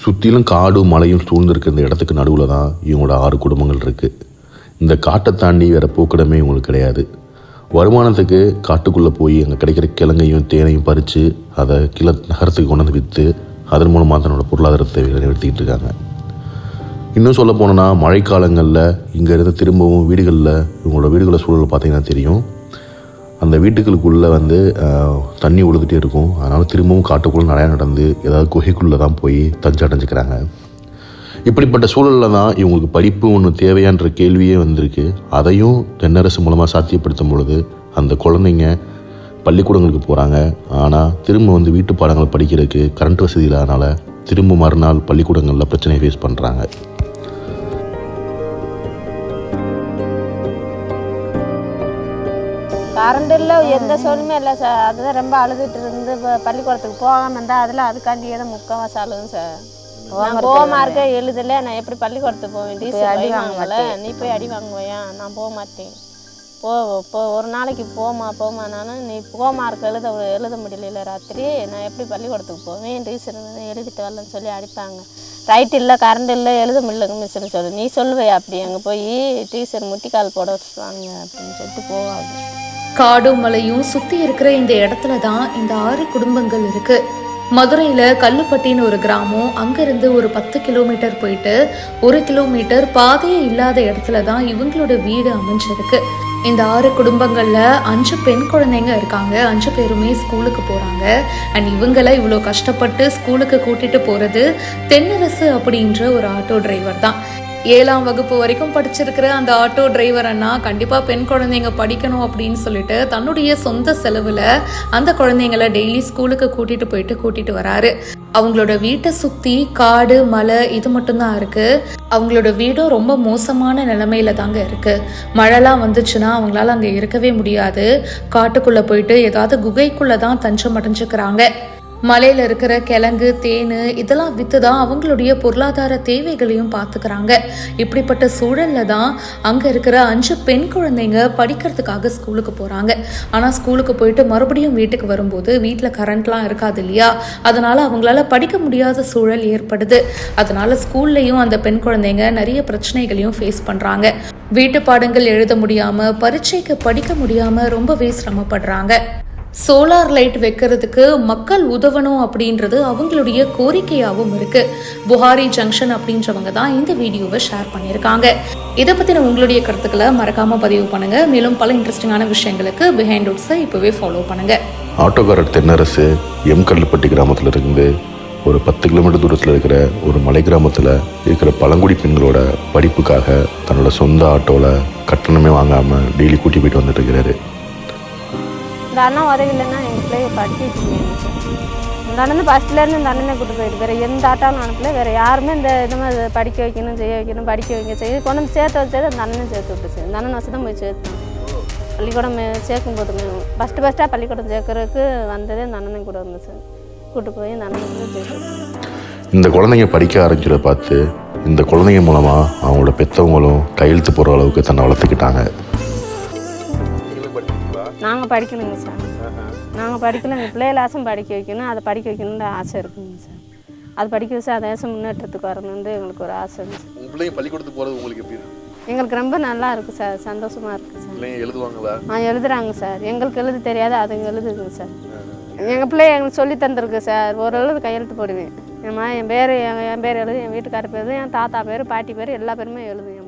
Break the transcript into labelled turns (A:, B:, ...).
A: சுற்றிலும் காடும் மலையும் சூழ்ந்திருக்க இந்த இடத்துக்கு நடுவில் தான் இவங்களோட 6 குடும்பங்கள் இருக்குது. இந்த காட்டை தாண்டி வேறு போக்கிடமே இவங்களுக்கு கிடையாது. வருமானத்துக்கு காட்டுக்குள்ளே போய் அங்கே கிடைக்கிற கிழங்கையும் தேனையும் பறித்து அதை கீழே நகரத்துக்கு கொண்டு வந்து விற்று அதன் மூலமாக தன்னோட பொருளாதாரத்தை நிறைவேற்றிக்கிட்டு இருக்காங்க. இன்னும் சொல்ல போனோன்னா மழைக்காலங்களில் இங்கேருந்து திரும்பவும் இவங்களோட வீடுகளை சூழல் பார்த்திங்கன்னா தெரியும். அந்த வீட்டுகளுக்குள்ளே தண்ணி உழுதுகிட்டே இருக்கும். அதனால் திரும்பவும் காட்டுக்குள்ளே நிறையா நடந்து ஏதாவது குகைக்குள்ளே தான் போய் தஞ்சை அடைஞ்சிக்கிறாங்க. இப்படிப்பட்ட சூழலில் தான் இவங்களுக்கு படிப்பு ஒன்று தேவையான்ற கேள்வியே வந்திருக்கு. அதையும் தென்னரசு மூலமாக சாத்தியப்படுத்தும் பொழுது அந்த குழந்தைங்க பள்ளிக்கூடங்களுக்கு போகிறாங்க. ஆனால் திரும்ப வீட்டு பாடங்களை படிக்கிறதுக்கு கரண்ட் வசதி இல்லாதனால திரும்ப மறுநாள் பள்ளிக்கூடங்களில் பிரச்சனையை ஃபேஸ் பண்ணுறாங்க.
B: கரண்ட் இல்லை, எந்த சோலுமே இல்லை சார். அதுதான் ரொம்ப அழுதுட்டு இருந்து பள்ளிக்கூடத்துக்கு போகாமல் இருந்தால் அதில் அதுக்காண்டியே தான் முக்கால்வாசி அழுதும் சார். நான் போகாம இருக்க எழுதலை, நான் எப்படி பள்ளிக்கூடத்துக்கு போவேன்? டீச்சர் அடி வாங்கல, நீ போய் அடி வாங்குவையா? நான் போக மாட்டேன். போ ஒரு நாளைக்கு போமா நானும் நீ போமா இருக்க எழுத முடியல ராத்திரி, நான் எப்படி பள்ளிக்கூடத்துக்கு போவேன்? டீச்சர் எழுதிட்டு வரலன்னு சொல்லி அடிப்பாங்க. ரைட் இல்லை, கரண்ட் இல்லை, எழுத முடியலங்க மிஸ்ன்னு சொல்லு. நீ சொல்லுவையா? அப்படி அங்கே போய் டீச்சர் முட்டிக்கால் போட வச்சுருவாங்க அப்படின்னு சொல்லிட்டு போவாங்க.
C: காடும் மலையும் சுற்றி இருக்கிற இந்த இடத்துல தான் இந்த 6 குடும்பங்கள் இருக்கு. மதுரையில் கல்லுப்பட்டின்னு ஒரு கிராமம், அங்கேருந்து ஒரு 10 கிலோமீட்டர் போயிட்டு 1 கிலோமீட்டர் பாதையே இல்லாத இடத்துல தான் இவங்களோட வீடு அமைஞ்சிருக்கு. இந்த 6 குடும்பங்களில் 5 பெண் குழந்தைங்க இருக்காங்க. 5 பேருமே ஸ்கூலுக்கு போகிறாங்க. அண்ட் இவங்களை இவ்வளோ கஷ்டப்பட்டு ஸ்கூலுக்கு கூட்டிகிட்டு போகிறது தென்னரசு அப்படின்ற ஒரு ஆட்டோ டிரைவர் தான். 7ஆம் வகுப்பு வரைக்கும் படிச்சிருக்கிற அந்த ஆட்டோ டிரைவர் அண்ணா கண்டிப்பாக பெண் குழந்தைங்க படிக்கணும் அப்படின்னு சொல்லிட்டு தன்னுடைய சொந்த செலவில் அந்த குழந்தைங்களை டெய்லி ஸ்கூலுக்கு கூட்டிட்டு வராரு. அவங்களோட வீட்டை சுற்றி காடு மலை இது மட்டும்தான் இருக்குது. அவங்களோட வீடும் ரொம்ப மோசமான நிலைமையில தாங்க இருக்குது. மழைலாம் வந்துச்சுன்னா அவங்களால அங்கே இருக்கவே முடியாது. காட்டுக்குள்ளே போயிட்டு ஏதாவது குகைக்குள்ளே தான் தஞ்சம் அடைஞ்சுக்கிறாங்க. மலையில் இருக்கிற கிழங்கு தேன் இதெல்லாம் விற்று தான் அவங்களுடைய பொருளாதார தேவைகளையும் பார்த்துக்கிறாங்க. இப்படிப்பட்ட சூழலில் தான் அங்கே இருக்கிற 5 பெண் குழந்தைங்க படிக்கிறதுக்காக ஸ்கூலுக்கு போகிறாங்க. ஆனால் ஸ்கூலுக்கு போயிட்டு மறுபடியும் வீட்டுக்கு வரும்போது வீட்டில் கரண்ட்லாம் இருக்காது இல்லையா, அதனால் அவங்களால படிக்க முடியாத சூழல் ஏற்படுது. அதனால் ஸ்கூல்லையும் அந்த பெண் குழந்தைங்க நிறைய பிரச்சனைகளையும் ஃபேஸ் பண்ணுறாங்க. வீட்டு பாடங்கள் எழுத முடியாமல், பரீட்சைக்கு படிக்க முடியாமல் ரொம்பவே சிரமப்படுறாங்க. சோலார் லைட் வைக்கிறதுக்கு மக்கள் உதவணும் அப்படின்றது அவங்களுடைய கோரிக்கையாகவும் இருக்கு. புகாரி ஜங்ஷன் அப்படின்றவங்க தான் இந்த வீடியோவை ஷேர் பண்ணியிருக்காங்க. இதை பற்றின உங்களுடைய கருத்துக்களை மறக்காம பதிவு பண்ணுங்க. மேலும் பல இன்ட்ரெஸ்டிங்கான விஷயங்களுக்கு பிஹைண்ட் ரூட்ஸை இப்போவே ஃபாலோ பண்ணுங்க.
A: ஆட்டோக்காரர் தென்னரசு கல்லுப்பட்டி கிராமத்தில் இருந்து ஒரு 10 கிலோமீட்டர் தூரத்தில் இருக்கிற ஒரு மலை கிராமத்தில் இருக்கிற பழங்குடி பெண்களோட படிப்புக்காக தன்னோட சொந்த ஆட்டோவில் கட்டணமே வாங்காமல் டெய்லி கூட்டி போயிட்டு வந்துட்டு இருக்கிறாரு.
B: இந்த அண்ணன் உதவி இல்லைன்னா எங்கள் பிள்ளைய படிக்க வச்சுருந்தேன் சார். இந்த அண்ணன் ஃபஸ்ட்லேருந்து இந்த அண்ணனை கூட்டு போயிட்டு வேறு எந்த ஆட்டாலும் அனுப்பல. வேறு யாருமே இது மாதிரி படிக்க வைக்கணும் படிக்க வைக்க கொண்டு வந்து சேர்த்து வச்சது அந்த அண்ணனை சேர்த்து விட்டு சார். இந்த அண்ணன் வச்சு தான் போய் சேர்த்தோம். பள்ளிக்கூடம் சேர்க்கும் போதுமே ஃபஸ்ட்டாக பள்ளிக்கூடம் சேர்க்கறதுக்கு வந்ததே இந்த அண்ணனை கூட இருந்தது சார். கூட்டு போய் இந்த அண்ணனை கூட சேர்த்து
A: இந்த குழந்தைங்க படிக்க ஆரம்பிக்கிறத பார்த்து இந்த குழந்தைங்க மூலமாக அவங்களோட பெற்றவங்களும் கையெழுத்து போகிற அளவுக்கு தன்னை வளர்த்துக்கிட்டாங்க.
B: நாங்கள் படிக்கணுங்க சார். நாங்கள் படிக்கல, எங்கள் பிள்ளைகளாச்சும் படிக்க வைக்கணும். அதை படிக்க வைக்கணுன்ற ஆசை இருக்குங்க சார். அது படிக்க வச்சு அதாச்சும் முன்னேற்றத்துக்கு வரணுன்னு எங்களுக்கு ஒரு ஆசை இருக்குது சார்.
D: பிள்ளைங்க பள்ளிக்கூடத்துக்கு போகிறது உங்களுக்கு எப்படி?
B: எங்களுக்கு ரொம்ப நல்லா இருக்குது சார், சந்தோஷமாக இருக்குது சார்.
D: பிள்ளைங்க எழுதுவாங்களா?
B: எழுதுறாங்க சார். எங்களுக்கு எழுத தெரியாது, அதுங்க எழுதுங்க சார். எங்கள் பிள்ளை எங்களுக்கு சொல்லி தந்துருக்கு சார். ஓரளவு கையெழுத்து போடுவேன். என் பேர் எழுது, என் வீட்டுக்கார பேர், என் தாத்தா பேர், பாட்டி பேர் எல்லா பேருமே எழுதுவேன்.